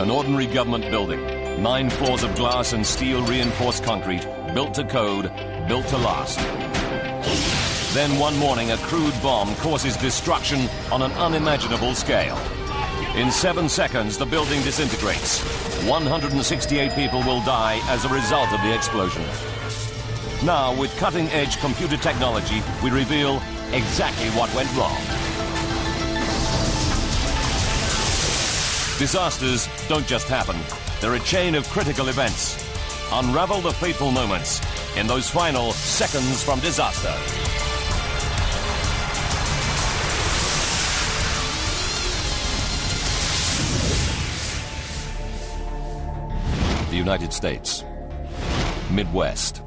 An ordinary government building, 9 floors of glass and steel reinforced concrete, built to code, built to last. Then one morning, a crude bomb causes destruction on an unimaginable scale. In 7 seconds, the building disintegrates. 168 people will die as a result of the explosion. Now, with cutting-edge computer technology, we reveal exactly what went wrong. Disasters don't just happen. They're a chain of critical events. Unravel the fateful moments in those final seconds from disaster. The United States, Midwest,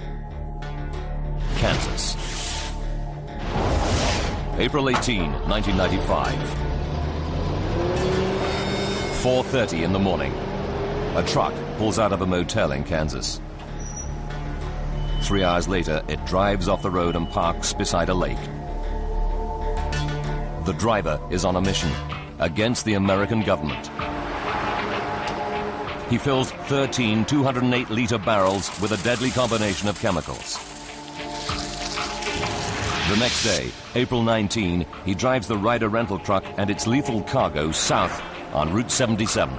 Kansas. April 18, 1995. 4:30 in the morning. A truck pulls out of a motel in Kansas. 3 hours later, it drives off the road and parks beside a lake. The driver is on a mission against the American government. He fills 13 208-liter barrels with a deadly combination of chemicals. The next day, April 19, he drives the Ryder rental truck and its lethal cargo south on Route 77.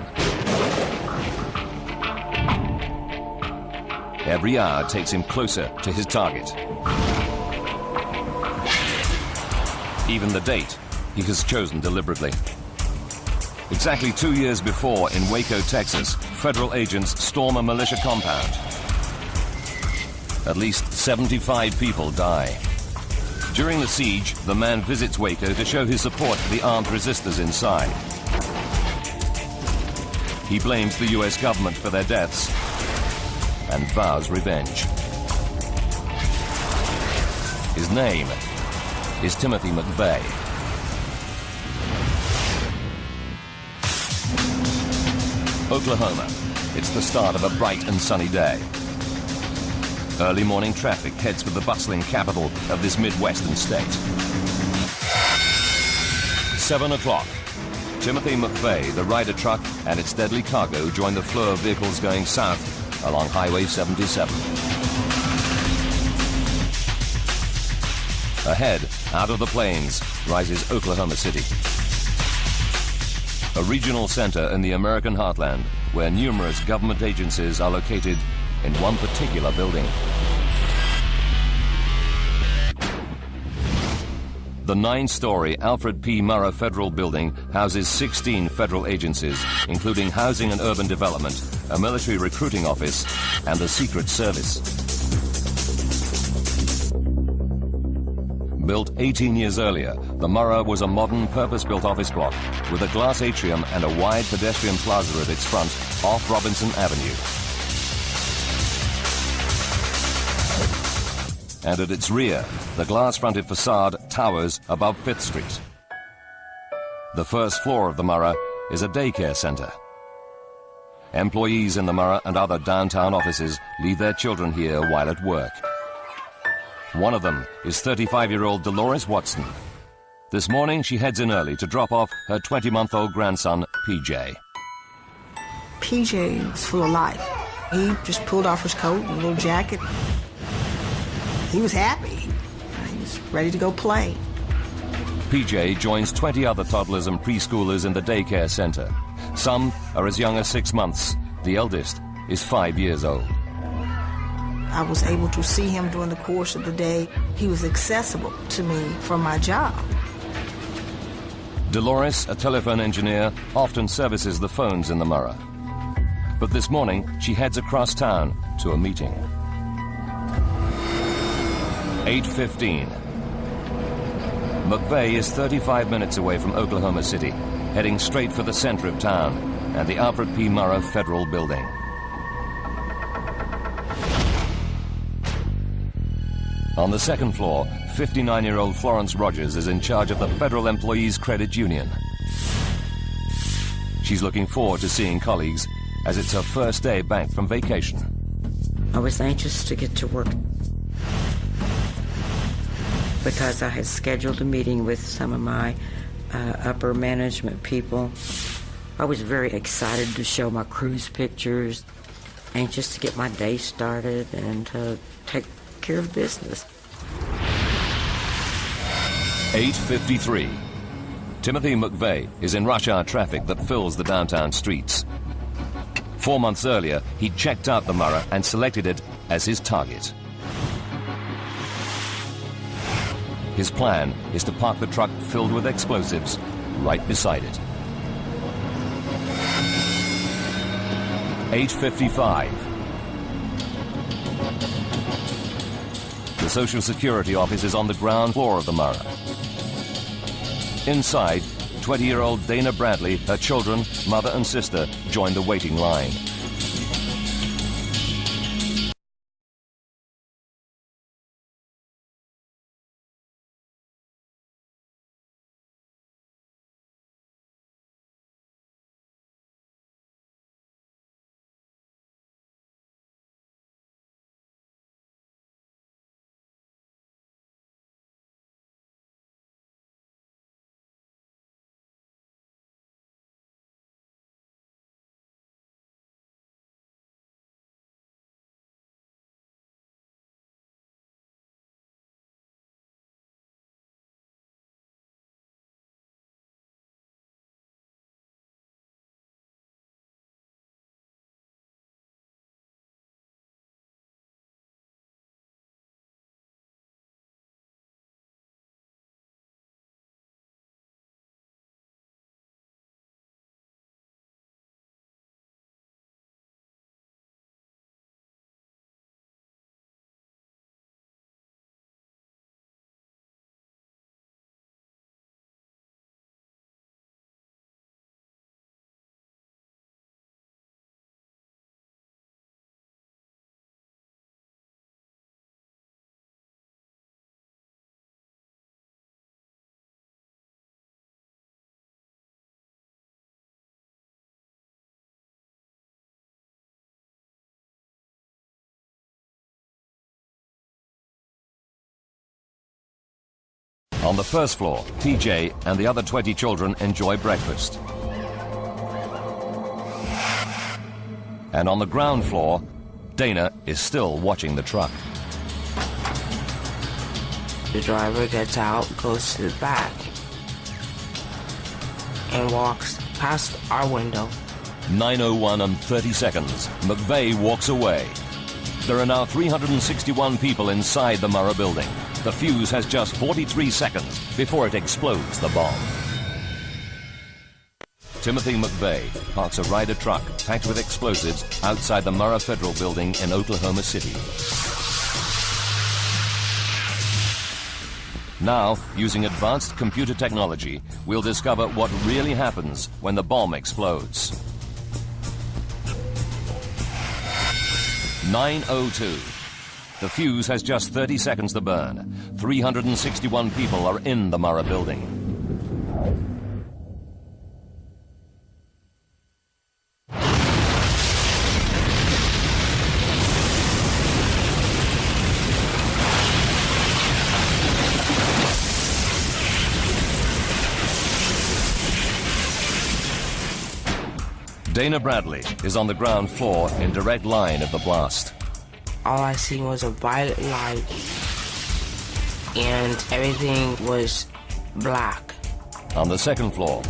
Every hour takes him closer to his target. Even the date he has chosen deliberately. Exactly 2 years before, in Waco, Texas, federal agents storm a militia compound. At least 75 people die. During the siege, the man visits Waco to show his support for the armed resistors inside. He blames the U.S. government for their deaths and vows revenge. His name is Timothy McVeigh. Oklahoma. It's the start of a bright and sunny day. Early morning traffic heads for the bustling capital of this Midwestern state. 7 o'clock. Timothy McVeigh, the Ryder truck, and its deadly cargo join the flow of vehicles going south along Highway 77. Ahead, out of the plains, rises Oklahoma City. A regional center in the American heartland where numerous government agencies are located in one particular building. The 9-story Alfred P. Murrah Federal Building houses 16 federal agencies, including Housing and Urban Development, a military recruiting office, and the Secret Service. Built 18 years earlier, the Murrah was a modern, purpose-built office block with a glass atrium and a wide pedestrian plaza at its front off Robinson Avenue. And at its rear, the glass-fronted facade towers above 5th Street. The first floor of the Murrah is a daycare center. Employees in the Murrah and other downtown offices leave their children here while at work. One of them is 35-year-old Dolores Watson. This morning, she heads in early to drop off her 20-month-old grandson, PJ. PJ was full of life. He just pulled off his coat and a little jacket. He was happy. He was ready to go play. PJ joins 20 other toddlers and preschoolers in the daycare center. Some are as young as 6 months. The eldest is 5 years old. I was able to see him during the course of the day. He was accessible to me from my job. Dolores, a telephone engineer, often services the phones in the Murrah. But this morning, she heads across town to a meeting. 8:15. McVeigh is 35 minutes away from Oklahoma City, heading straight for the center of town and the Alfred P. Murrah Federal Building. On the second floor, 59-year-old Florence Rogers is in charge of the Federal Employees Credit Union. She's looking forward to seeing colleagues as it's her first day back from vacation. I was anxious to get to work because I had scheduled a meeting with some of my upper management people I was very excited to show my cruise pictures, anxious to get my day started and to take care of business. 8:53. Timothy McVeigh is in rush hour traffic that fills the downtown streets. 4 months earlier, he checked out the Murrah and selected it as his target. His plan is to park the truck filled with explosives right beside it. 8:55. The Social Security office is on the ground floor of the Murrah. Inside, 20-year-old Dana Bradley, her children, mother and sister, join the waiting line. On the first floor, TJ and the other 20 children enjoy breakfast. And on the ground floor, Dana is still watching the truck. The driver gets out, goes to the back, and walks past our window. 9:01 and 30 seconds. McVeigh walks away. There are now 361 people inside the Murrah building. The fuse has just 43 seconds before it explodes the bomb. Timothy McVeigh parks a Ryder truck packed with explosives outside the Murrah Federal Building in Oklahoma City. Now, using advanced computer technology, we'll discover what really happens when the bomb explodes. 9:02. The fuse has just 30 seconds to burn. 361 people are in the Murrah building. Dana Bradley is on the ground floor in direct line of the blast. All I seen was a violet light, and everything was black. On the second floor,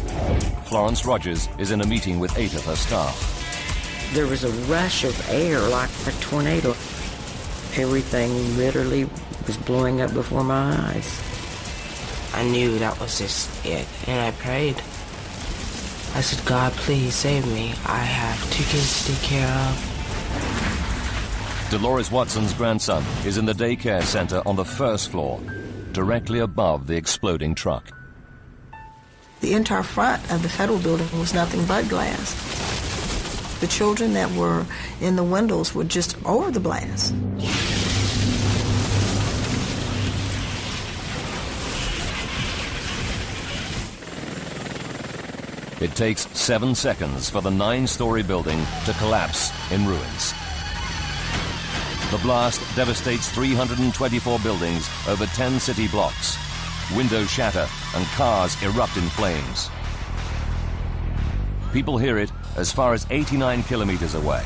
Florence Rogers is in a meeting with 8 of her staff. There was a rush of air like a tornado. Everything literally was blowing up before my eyes. I knew that was just it, and I prayed. I said, God, please save me. I have 2 kids to take care of. Dolores Watson's grandson is in the daycare center on the first floor, directly above the exploding truck. The entire front of the Federal Building was nothing but glass. The children that were in the windows were just over the blast. It takes 7 seconds for the 9-story building to collapse in ruins. The blast devastates 324 buildings over 10 city blocks. Windows shatter and cars erupt in flames. People hear it as far as 89 kilometers away.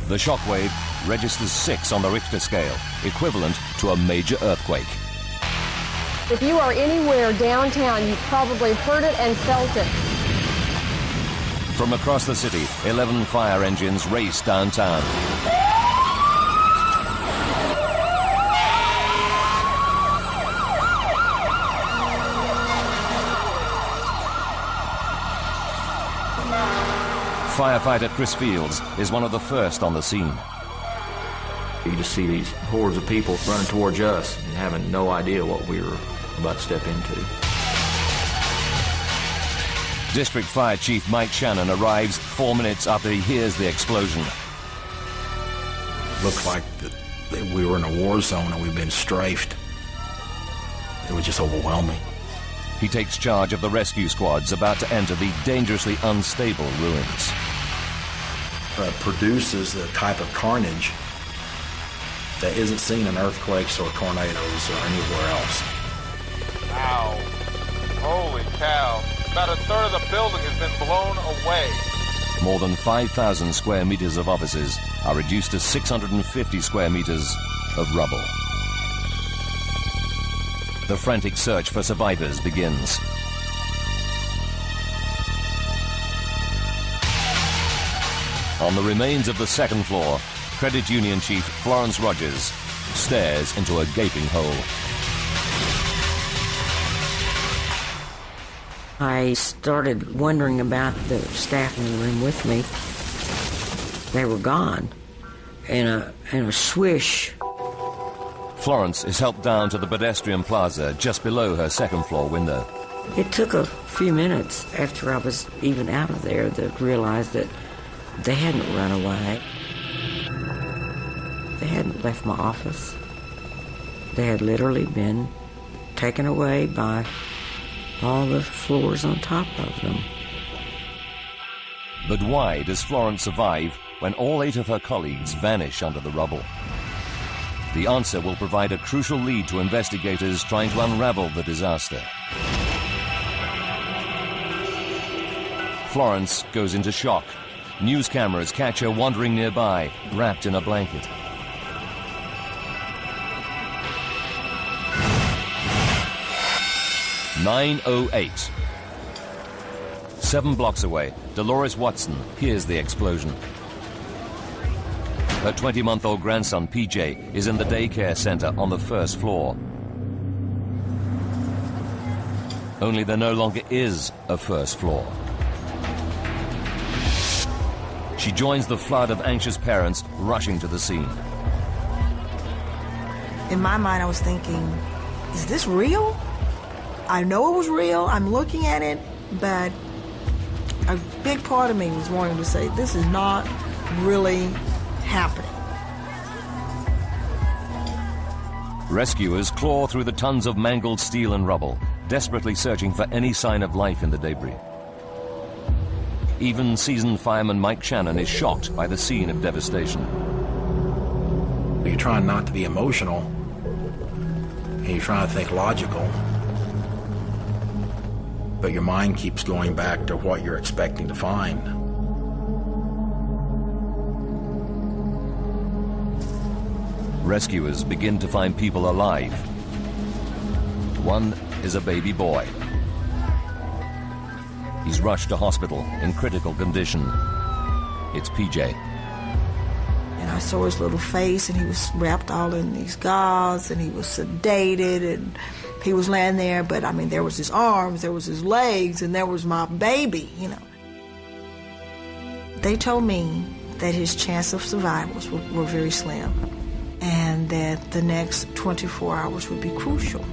The shockwave registers 6 on the Richter scale, equivalent to a major earthquake. If you are anywhere downtown, you've probably heard it and felt it. From across the city, 11 fire engines race downtown. Firefighter Chris Fields is one of the first on the scene. You just see these hordes of people running towards us and having no idea what we were about to step into. District Fire Chief Mike Shannon arrives 4 minutes after he hears the explosion. Looked like that we were in a war zone and we'd been strafed. It was just overwhelming. He takes charge of the rescue squads about to enter the dangerously unstable ruins. Produces the type of carnage that isn't seen in earthquakes or tornadoes or anywhere else. Wow. Holy cow. About a third of the building has been blown away. More than 5,000 square meters of offices are reduced to 650 square meters of rubble. The frantic search for survivors begins. On the remains of the second floor, Credit Union Chief Florence Rogers stares into a gaping hole. I started wondering about the staff in the room with me. They were gone. In a swish. Florence is helped down to the pedestrian plaza just below her second floor window. It took a few minutes after I was even out of there to realize that they hadn't run away. They hadn't left my office. They had literally been taken away by all the floors on top of them. But why does Florence survive when all 8 of her colleagues vanish under the rubble? The answer will provide a crucial lead to investigators trying to unravel the disaster. Florence goes into shock. News cameras catch her wandering nearby, wrapped in a blanket. "9:08. 7 blocks away, Dolores Watson hears the explosion. Her 20-month-old grandson, PJ, is in the daycare center on the first floor. Only there no longer is a first floor. She joins the flood of anxious parents rushing to the scene. In my mind, I was thinking, is this real? I know it was real. I'm looking at it, but a big part of me was wanting to say, this is not really happening. Rescuers claw through the tons of mangled steel and rubble, desperately searching for any sign of life in the debris. Even seasoned fireman Mike Shannon is shocked by the scene of devastation. You're trying not to be emotional, and you're trying to think logical, but your mind keeps going back to what you're expecting to find. Rescuers begin to find people alive. One is a baby boy. He's rushed to hospital in critical condition. It's PJ. And I saw his little face, and he was wrapped all in these gauze, and he was sedated, and he was laying there, but I mean, there was his arms, there was his legs, and there was my baby, you know. They told me that his chance of survival were very slim, and that the next 24 hours would be crucial.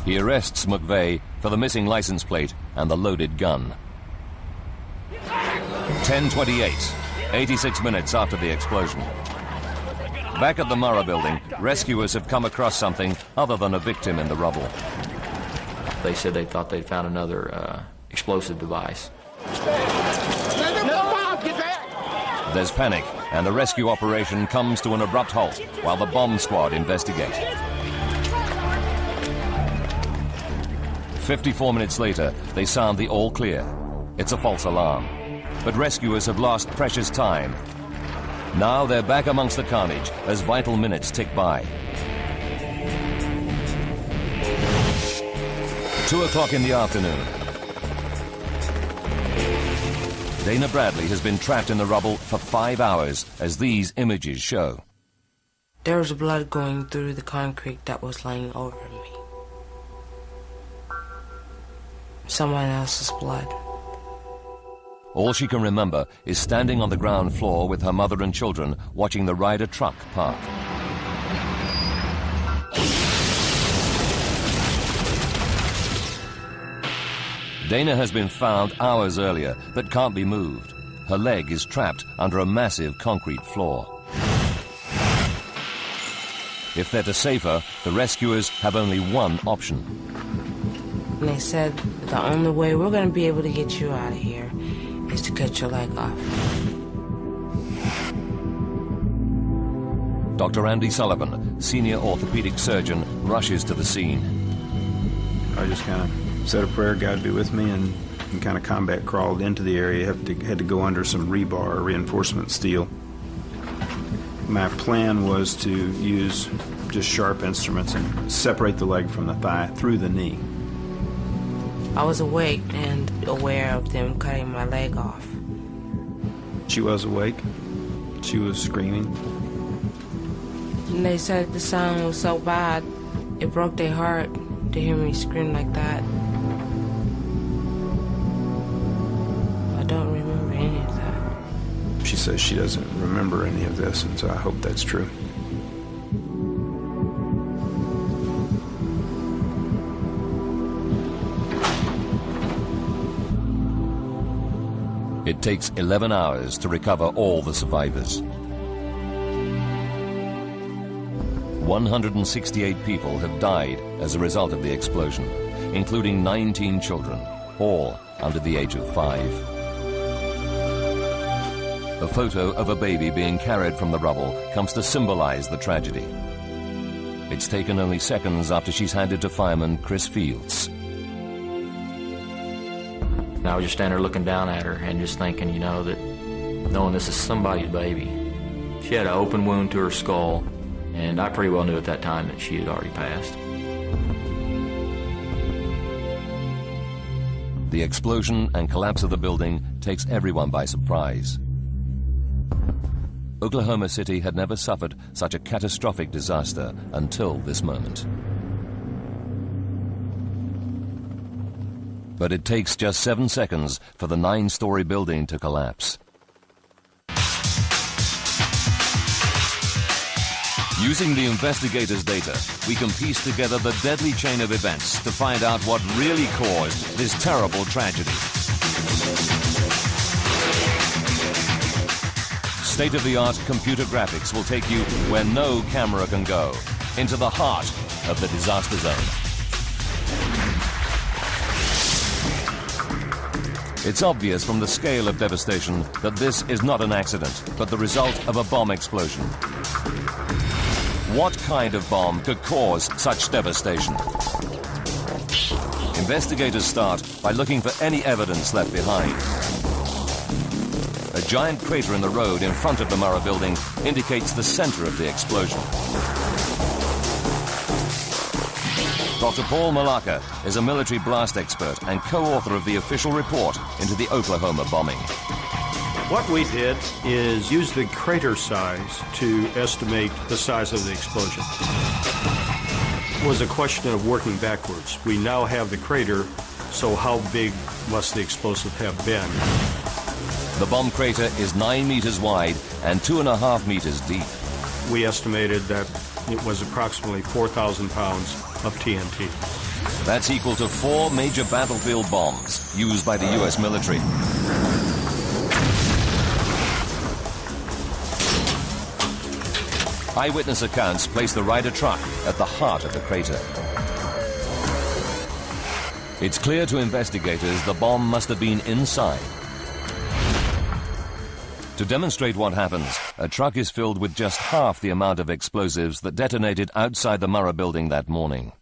He arrests McVeigh for the missing license plate and the loaded gun. 10:28, 86 minutes after the explosion. Back at the Murrah building, rescuers have come across something other than a victim in the rubble. They said they thought they'd found another explosive device. There's panic, and the rescue operation comes to an abrupt halt while the bomb squad investigate. 54 minutes later, they sound the all clear. It's a false alarm. But rescuers have lost precious time. Now they're back amongst the carnage as vital minutes tick by. 2 o'clock in the afternoon. Dana Bradley has been trapped in the rubble for 5 hours, as these images show. There was blood going through the concrete that was laying over me. Someone else's blood. All she can remember is standing on the ground floor with her mother and children watching the Ryder truck park. Dana has been found hours earlier but can't be moved. Her leg is trapped under a massive concrete floor. If they're to save her, the rescuers have only one option. And they said, the only way we're going to be able to get you out of here is to cut your leg off. Dr. Andy Sullivan, senior orthopedic surgeon, rushes to the scene. I just kind of said a prayer, God be with me, and kind of combat crawled into the area. Had to go under some rebar, reinforcement steel. My plan was to use just sharp instruments and separate the leg from the thigh through the knee. I was awake and aware of them cutting my leg off. She was awake. She was screaming. And they said the sound was so bad, it broke their heart to hear me scream like that. I don't remember any of that. She says she doesn't remember any of this, and so I hope that's true. It takes 11 hours to recover all the survivors. 168 people have died as a result of the explosion, including 19 children, all under the age of 5. A photo of a baby being carried from the rubble comes to symbolize the tragedy. It's taken only seconds after she's handed to fireman Chris Fields. And I was just standing there looking down at her and just thinking, you know, that knowing this is somebody's baby. She had an open wound to her skull, and I pretty well knew at that time that she had already passed. The explosion and collapse of the building takes everyone by surprise. Oklahoma City had never suffered such a catastrophic disaster until this moment. But it takes just 7 seconds for the 9-story building to collapse. Using the investigators' data, we can piece together the deadly chain of events to find out what really caused this terrible tragedy. State-of-the-art computer graphics will take you where no camera can go, into the heart of the disaster zone. It's obvious from the scale of devastation that this is not an accident, but the result of a bomb explosion. What kind of bomb could cause such devastation? Investigators start by looking for any evidence left behind. A giant crater in the road in front of the Murrah building indicates the center of the explosion. Dr. Paul Malaka is a military blast expert and co-author of the official report into the Oklahoma bombing. What we did is use the crater size to estimate the size of the explosion. It was a question of working backwards. We now have the crater, so how big must the explosive have been? The bomb crater is 9 meters wide and 2.5 meters deep. We estimated that it was approximately 4,000 pounds of TNT. That's equal to 4 major battlefield bombs used by the U.S. military. Eyewitness accounts place the Ryder truck at the heart of the crater. It's clear to investigators the bomb must have been inside. To demonstrate what happens, a truck is filled with just half the amount of explosives that detonated outside the Murrah building that morning.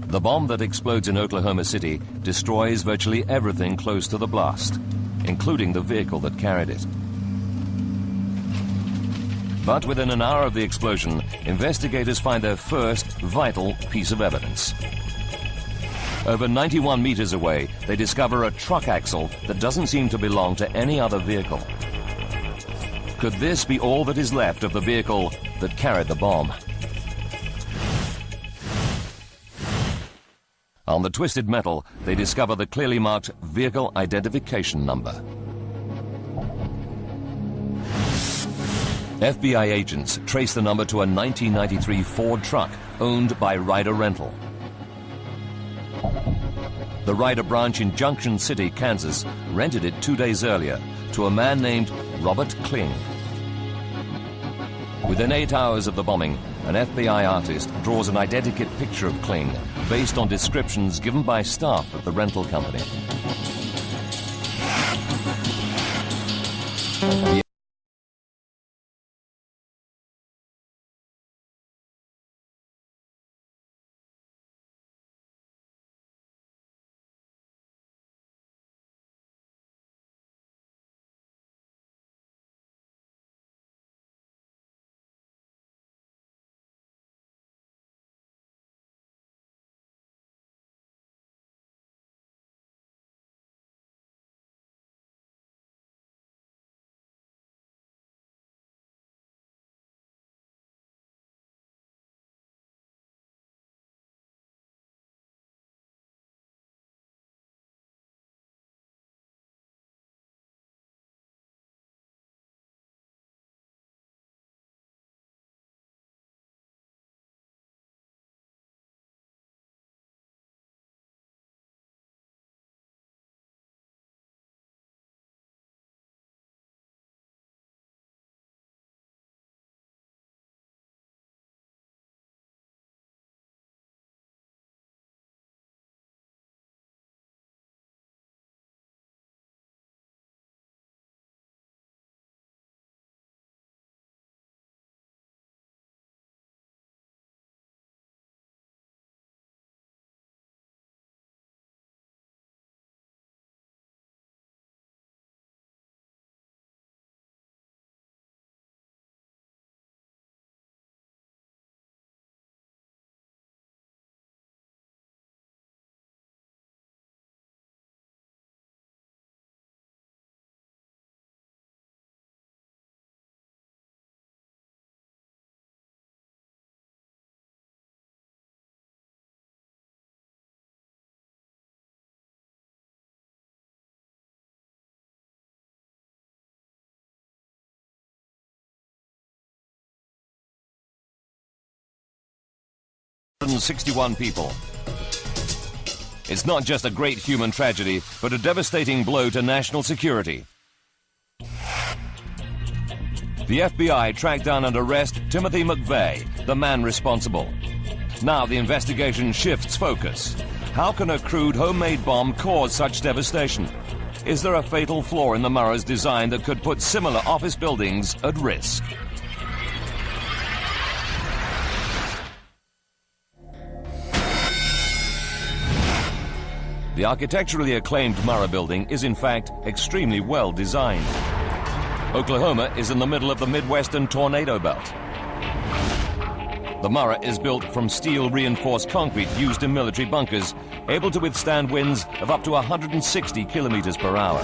The bomb that explodes in Oklahoma City destroys virtually everything close to the blast, including the vehicle that carried it. But within an hour of the explosion, investigators find their first vital piece of evidence. Over 91 meters away, they discover a truck axle that doesn't seem to belong to any other vehicle. Could this be all that is left of the vehicle that carried the bomb? On the twisted metal, they discover the clearly marked vehicle identification number. FBI agents trace the number to a 1993 Ford truck owned by Ryder Rental. The Ryder branch in Junction City, Kansas, rented it 2 days earlier to a man named Robert Kling. Within 8 hours of the bombing, an FBI artist draws an identikit picture of Kling based on descriptions given by staff at the rental company. ...161 people. It's not just a great human tragedy, but a devastating blow to national security. The FBI tracked down and arrest Timothy McVeigh, the man responsible. Now the investigation shifts focus. How can a crude homemade bomb cause such devastation? Is there a fatal flaw in the Murrah's design that could put similar office buildings at risk? The architecturally acclaimed Murrah building is in fact extremely well designed. Oklahoma is in the middle of the Midwestern tornado belt. The Murrah is built from steel reinforced concrete used in military bunkers, able to withstand winds of up to 160 kilometers per hour.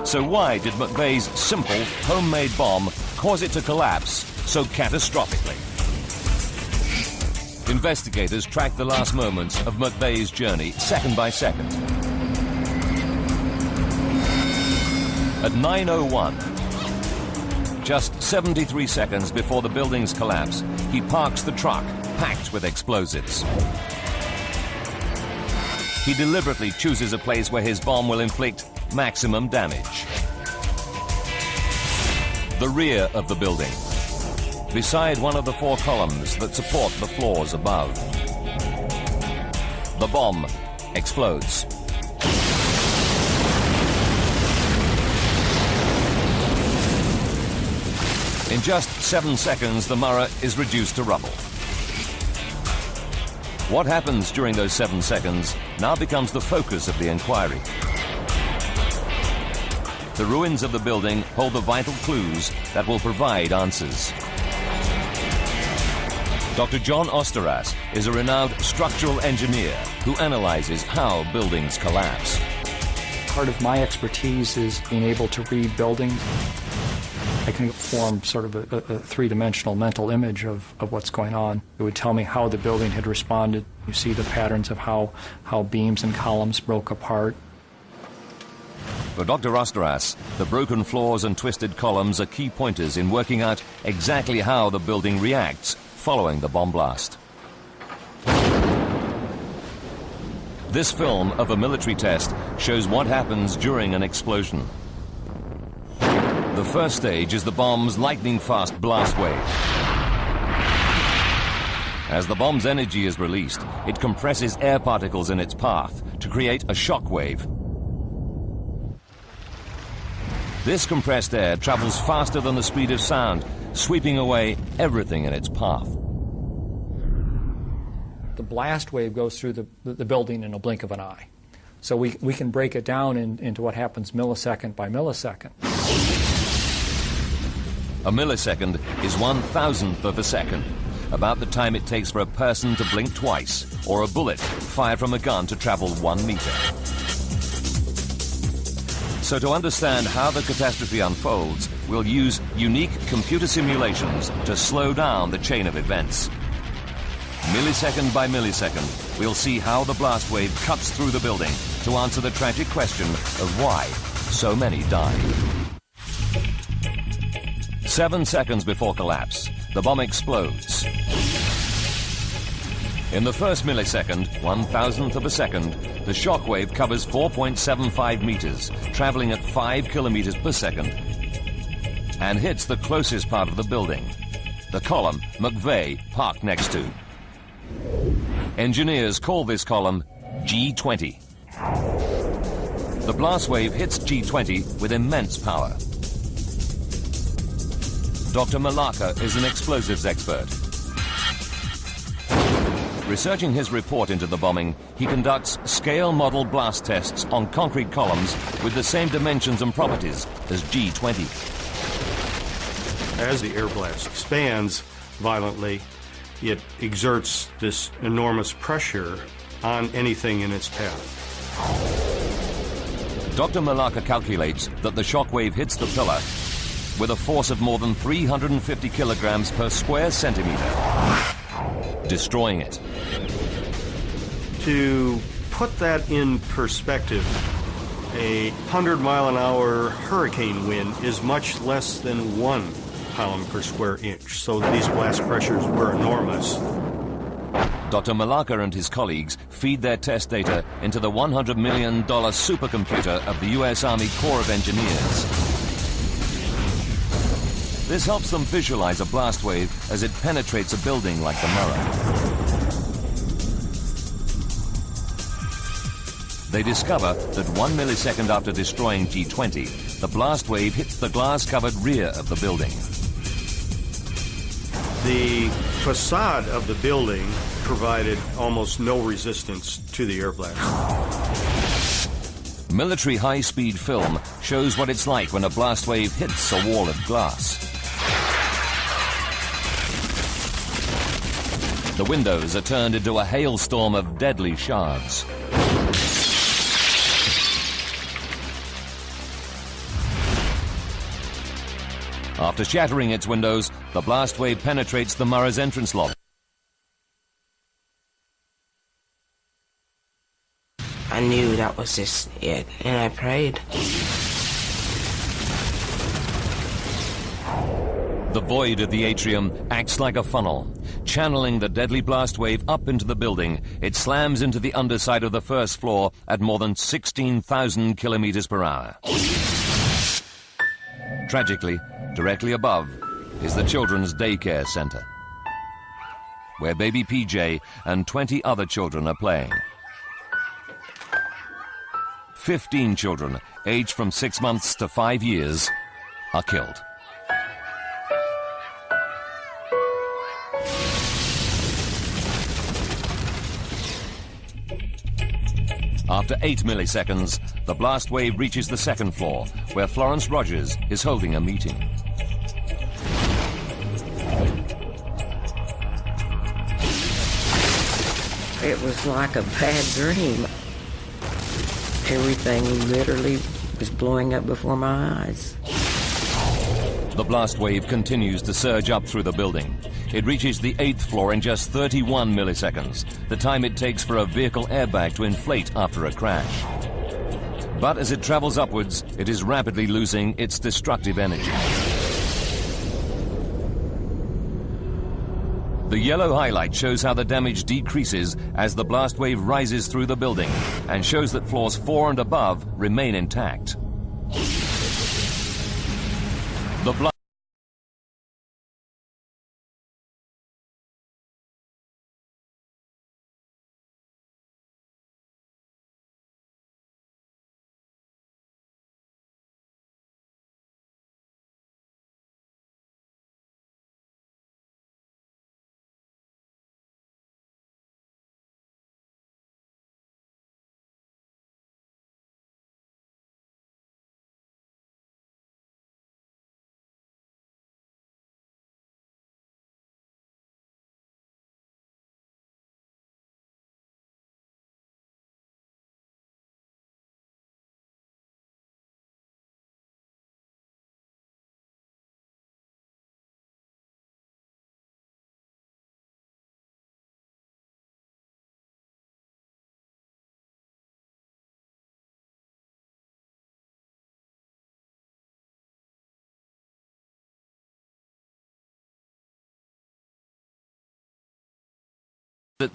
So why did McVeigh's simple homemade bomb cause it to collapse so catastrophically? Investigators tracked the last moments of McVeigh's journey second by second. At 9:01, just 73 seconds before the building's collapse, he parks the truck packed with explosives. He deliberately chooses a place where his bomb will inflict maximum damage. The rear of the building, beside one of the 4 columns that support the floors above. The bomb explodes. In just 7 seconds, the Murrah is reduced to rubble. What happens during those 7 seconds now becomes the focus of the inquiry. The ruins of the building hold the vital clues that will provide answers. Dr. John Osteras is a renowned structural engineer who analyzes how buildings collapse. Part of my expertise is being able to read buildings. I can form sort of a three-dimensional mental image of what's going on. It would tell me how the building had responded. You see the patterns of how beams and columns broke apart. For Dr. Osteras, the broken floors and twisted columns are key pointers in working out exactly how the building reacts following the bomb blast. This film of a military test shows what happens during an explosion. The first stage is the bomb's lightning-fast blast wave. As the bomb's energy is released, it compresses air particles in its path to create a shock wave. This compressed air travels faster than the speed of sound, sweeping away everything in its path. The blast wave goes through the building in a blink of an eye. So we can break it down into what happens millisecond by millisecond. A millisecond is 1,000th of a second, about the time it takes for a person to blink twice, or a bullet fired from a gun to travel 1 meter. So to understand how the catastrophe unfolds, we'll use unique computer simulations to slow down the chain of events. Millisecond by millisecond, we'll see how the blast wave cuts through the building to answer the tragic question of why so many died. 7 seconds before collapse, the bomb explodes. In the first millisecond, 1,000th of a second, the shock wave covers 4.75 meters, traveling at 5 kilometers per second, and hits the closest part of the building, the column McVeigh parked next to. Engineers call this column G20. The blast wave hits G20 with immense power. Dr. Malaka is an explosives expert. Researching his report into the bombing, he conducts scale model blast tests on concrete columns with the same dimensions and properties as G20. As the air blast expands violently, it exerts this enormous pressure on anything in its path. Dr. Malaka calculates that the shock wave hits the pillar with a force of more than 350 kilograms per square centimeter, destroying it. To put that in perspective, a 100-mile-an-hour hurricane wind is much less than 1 pound per square inch, so these blast pressures were enormous. Dr. Malaka and his colleagues feed their test data into the $100 million supercomputer of the U.S. Army Corps of Engineers. This helps them visualize a blast wave as it penetrates a building like the Murrah. They discover that 1 millisecond after destroying G20, the blast wave hits the glass-covered rear of the building. The facade of the building provided almost no resistance to the air blast. Military high-speed film shows what it's like when a blast wave hits a wall of glass. The windows are turned into a hailstorm of deadly shards. After shattering its windows, the blast wave penetrates the Murrah's entrance lobby. I knew that was just it, and I prayed. The void of the atrium acts like a funnel. Channeling the deadly blast wave up into the building, it slams into the underside of the first floor at more than 16,000 kilometers per hour. Tragically, directly above is the Children's Daycare Center, where baby PJ and 20 other children are playing. 15 children, aged from 6 months to 5 years, are killed. After 8 milliseconds, the blast wave reaches the second floor, where Florence Rogers is holding a meeting. It was like a bad dream. Everything literally was blowing up before my eyes. The blast wave continues to surge up through the building. It reaches the 8th floor in just 31 milliseconds, the time it takes for a vehicle airbag to inflate after a crash. But as it travels upwards, it is rapidly losing its destructive energy. The yellow highlight shows how the damage decreases as the blast wave rises through the building and shows that floors 4 and above remain intact. The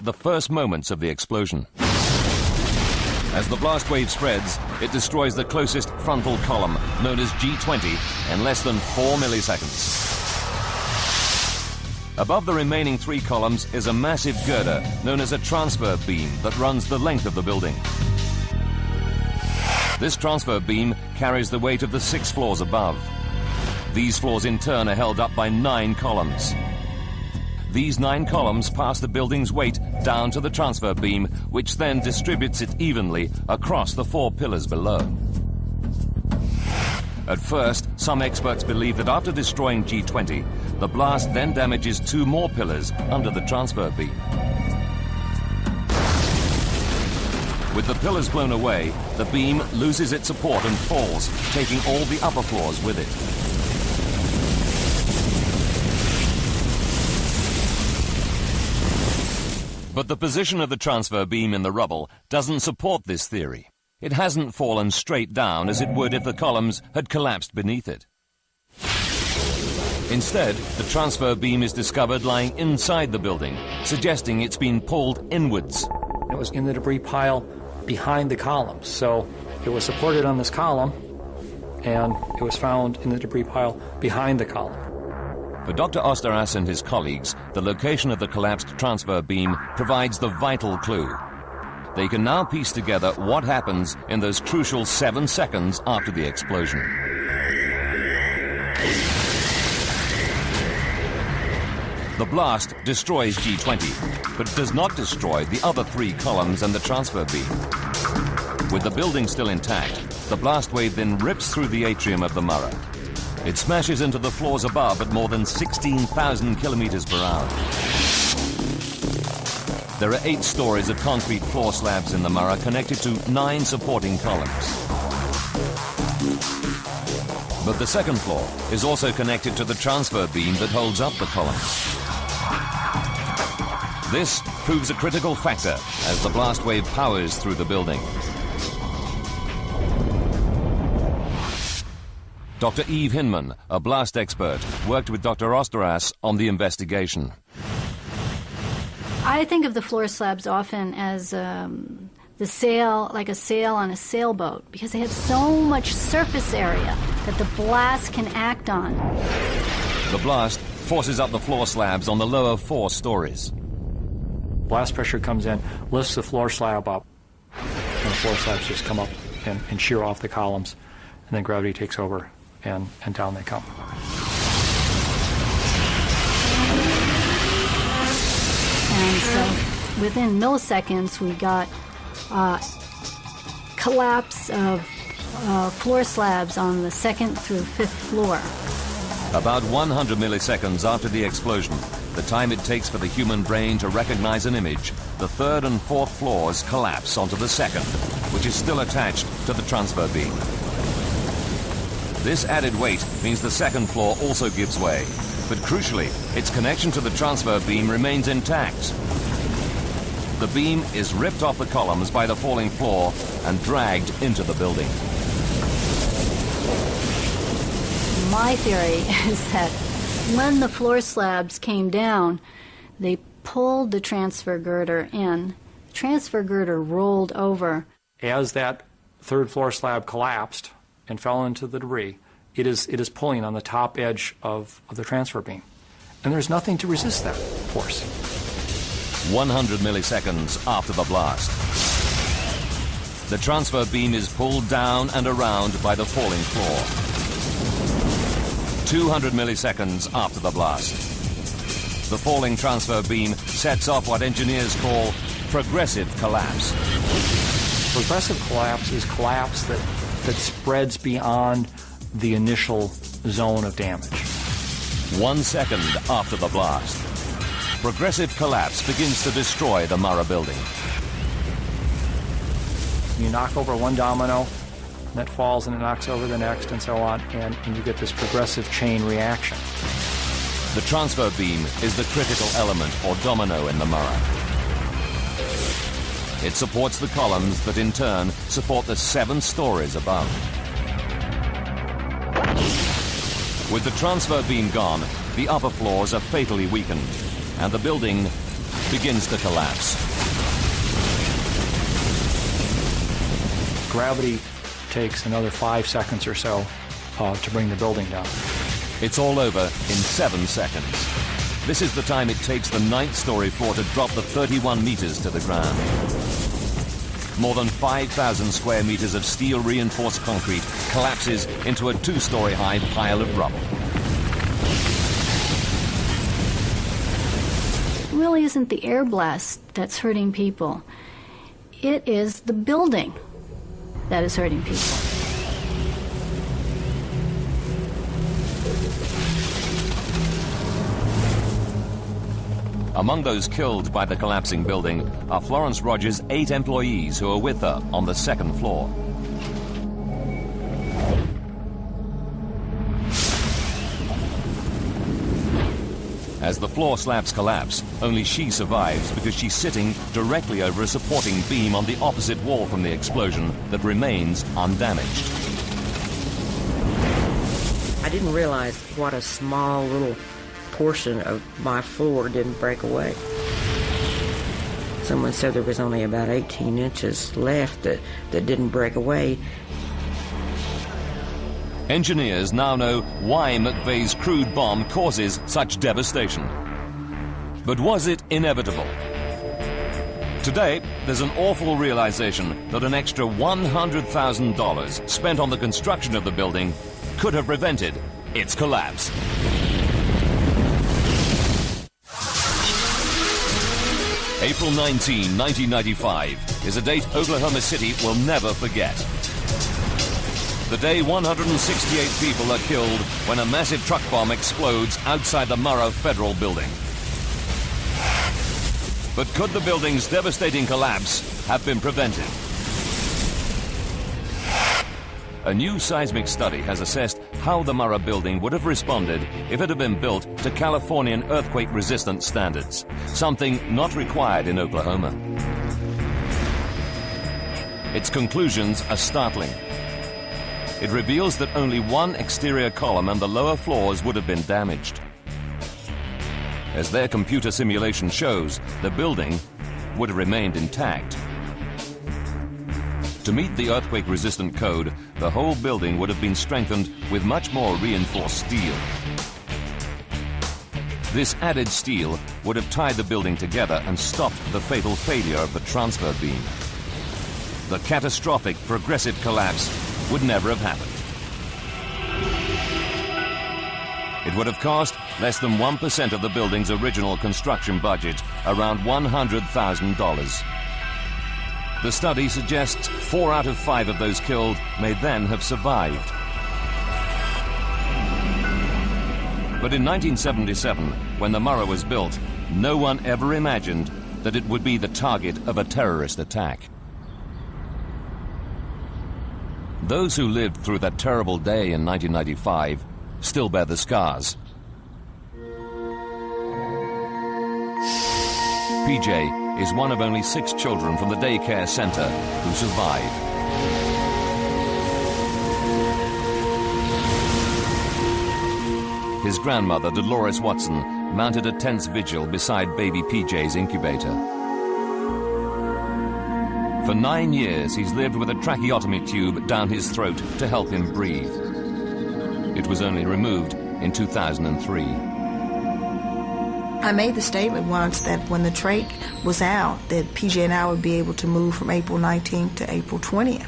the first moments of the explosion. As the blast wave spreads, it destroys the closest frontal column, known as G20, in less than 4 milliseconds. Above the remaining 3 columns is a massive girder, known as a transfer beam, that runs the length of the building. This transfer beam carries the weight of the 6 floors above. These floors in turn are held up by 9 columns. These 9 columns pass the building's weight down to the transfer beam, which then distributes it evenly across the 4 pillars below. At first, some experts believe that after destroying G20, the blast then damages 2 more pillars under the transfer beam. With the pillars blown away, the beam loses its support and falls, taking all the upper floors with it. But the position of the transfer beam in the rubble doesn't support this theory. It hasn't fallen straight down as it would if the columns had collapsed beneath it. Instead, the transfer beam is discovered lying inside the building, suggesting it's been pulled inwards. It was in the debris pile behind the columns, so it was supported on this column, and it was found in the debris pile behind the column. For Dr. Osteras and his colleagues, the location of the collapsed transfer beam provides the vital clue. They can now piece together what happens in those crucial 7 seconds after the explosion. The blast destroys G20, but does not destroy the other 3 columns and the transfer beam. With the building still intact, the blast wave then rips through the atrium of the Murrah. It smashes into the floors above at more than 16,000 kilometers per hour. There are 8 stories of concrete floor slabs in the Murrah connected to 9 supporting columns. But the second floor is also connected to the transfer beam that holds up the columns. This proves a critical factor as the blast wave powers through the building. Dr. Eve Hinman, a blast expert, worked with Dr. Osteras on the investigation. I think of the floor slabs often as the sail, like a sail on a sailboat, because they have so much surface area that the blast can act on. The blast forces up the floor slabs on the lower 4 stories. Blast pressure comes in, lifts the floor slab up, and the floor slabs just come up and shear off the columns, and then gravity takes over, and down they come. And so within milliseconds, we got collapse of floor slabs on the 2nd through 5th floor. About 100 milliseconds after the explosion, the time it takes for the human brain to recognize an image, the 3rd and 4th floors collapse onto the 2nd, which is still attached to the transfer beam. This added weight means the 2nd floor also gives way, but crucially, its connection to the transfer beam remains intact. The beam is ripped off the columns by the falling floor and dragged into the building. My theory is that when the floor slabs came down, they pulled the transfer girder in. The transfer girder rolled over. As that 3rd floor slab collapsed and fell into the debris, it is pulling on the top edge of the transfer beam. And there's nothing to resist that force. 100 milliseconds after the blast. The transfer beam is pulled down and around by the falling floor. 200 milliseconds after the blast. The falling transfer beam sets off what engineers call progressive collapse. Progressive collapse is collapse that spreads beyond the initial zone of damage. 1 second after the blast, progressive collapse begins to destroy the Murrah building. You knock over one domino, that falls and it knocks over the next and so on, and you get this progressive chain reaction. The transfer beam is the critical element or domino in the Murrah. It supports the columns that in turn support the 7 stories above. With the transfer beam gone, the upper floors are fatally weakened, and the building begins to collapse. Gravity takes another 5 seconds or so to bring the building down. It's all over in 7 seconds. This is the time it takes the 9th story floor to drop the 31 meters to the ground. More than 5,000 square meters of steel reinforced concrete collapses into a 2-story high pile of rubble. It really isn't the air blast that's hurting people. It is the building that is hurting people. Among those killed by the collapsing building are Florence Rogers' 8 employees who are with her on the 2nd floor. As the floor slabs collapse, only she survives because she's sitting directly over a supporting beam on the opposite wall from the explosion that remains undamaged. I didn't realize what a small little portion of my floor didn't break away. Someone said there was only about 18 inches left that didn't break away. Engineers now know why McVeigh's crude bomb causes such devastation. But was it inevitable? Today, there's an awful realization that an extra $100,000 spent on the construction of the building could have prevented its collapse. April 19, 1995 is a date Oklahoma City will never forget. The day 168 people are killed when a massive truck bomb explodes outside the Murrah Federal Building. But could the building's devastating collapse have been prevented? A new seismic study has assessed how the Murrah building would have responded if it had been built to Californian earthquake-resistant standards, something not required in Oklahoma. Its conclusions are startling. it reveals that only one exterior column and the lower floors would have been damaged. As their computer simulation shows, the building would have remained intact. To meet the earthquake-resistant code, the whole building would have been strengthened with much more reinforced steel. This added steel would have tied the building together and stopped the fatal failure of the transfer beam. The catastrophic progressive collapse would never have happened. It would have cost less than 1% of the building's original construction budget, around $100,000. The study suggests 4 out of 5 of those killed may then have survived. But in 1977, when the Murrah was built, no one ever imagined that it would be the target of a terrorist attack. Those who lived through that terrible day in 1995 still bear the scars. PJ is one of only 6 children from the daycare center who survived. His grandmother, Dolores Watson, mounted a tense vigil beside baby PJ's incubator. For 9 years, he's lived with a tracheotomy tube down his throat to help him breathe. It was only removed in 2003. I made the statement once that when the trach was out, that PJ and I would be able to move from April 19th to April 20th.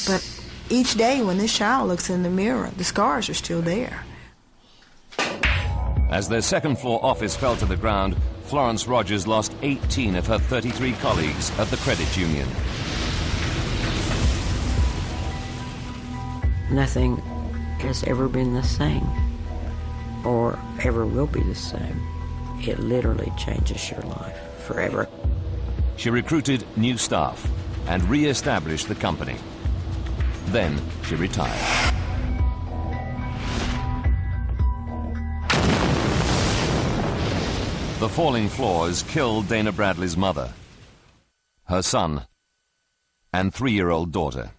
But each day when this child looks in the mirror, the scars are still there. As their second-floor office fell to the ground, Florence Rogers lost 18 of her 33 colleagues at the credit union. Nothing has ever been the same, or ever will be the same. It literally changes your life forever. She recruited new staff and re-established the company. Then she retired. The falling floors killed Dana Bradley's mother, her son, and 3-year-old daughter.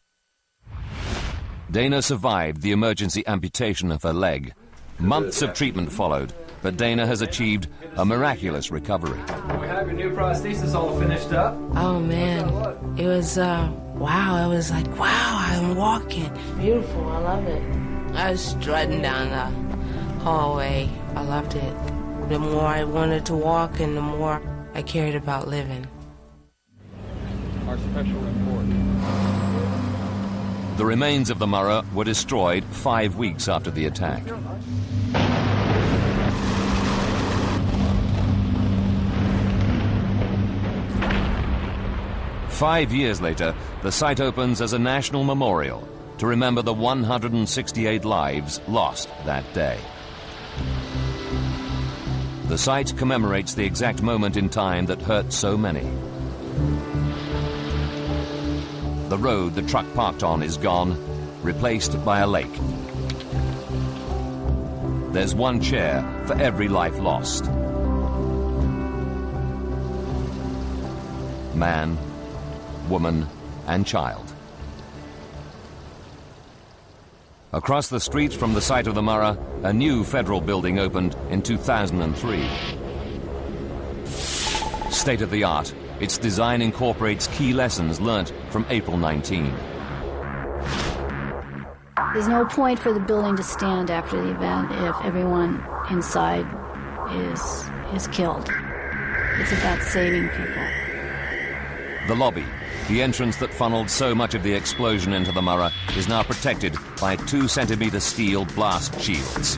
Dana survived the emergency amputation of her leg. Months of treatment followed, but Dana has achieved a miraculous recovery. We have your new prosthesis all finished up. Oh man, it was wow. It was like, wow, I'm walking. Beautiful, I love it. I was strutting down the hallway. I loved it. The more I wanted to walk and the more I cared about living. Our special report. The remains of the Murrah were destroyed 5 weeks after the attack. Five years later, the site opens as a national memorial to remember the 168 lives lost that day. The site commemorates the exact moment in time that hurt so many. The road the truck parked on is gone, replaced by a lake. There's one chair for every life lost. Man, woman, and child. Across the street from the site of the Murrah, a new federal building opened in 2003. State-of-the-art, its design incorporates key lessons learnt from April 19. There's no point for the building to stand after the event if everyone inside is killed. It's about saving people. The lobby, the entrance that funneled so much of the explosion into the Murrah, is now protected by 2-centimeter steel blast shields.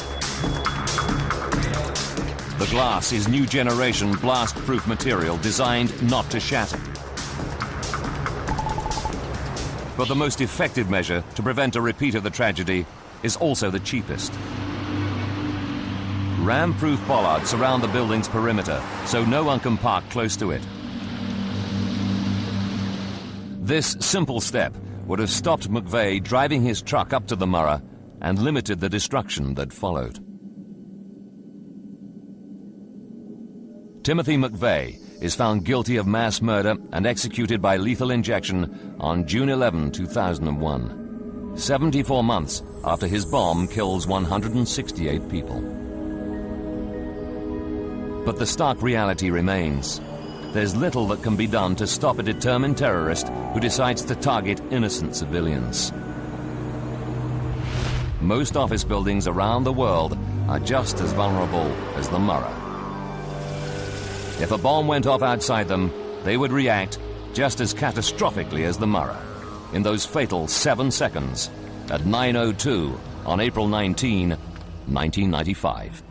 The glass is new generation blast-proof material designed not to shatter. But the most effective measure to prevent a repeat of the tragedy is also the cheapest. Ram-proof bollards surround the building's perimeter, so no one can park close to it. This simple step would have stopped McVeigh driving his truck up to the Murrah and limited the destruction that followed. Timothy McVeigh is found guilty of mass murder and executed by lethal injection on June 11, 2001. 74 months after his bomb kills 168 people. But the stark reality remains. There's little that can be done to stop a determined terrorist who decides to target innocent civilians. Most office buildings around the world are just as vulnerable as the Murrah. If a bomb went off outside them, they would react just as catastrophically as the Murrah in those fatal 7 seconds at 9:02 on April 19, 1995.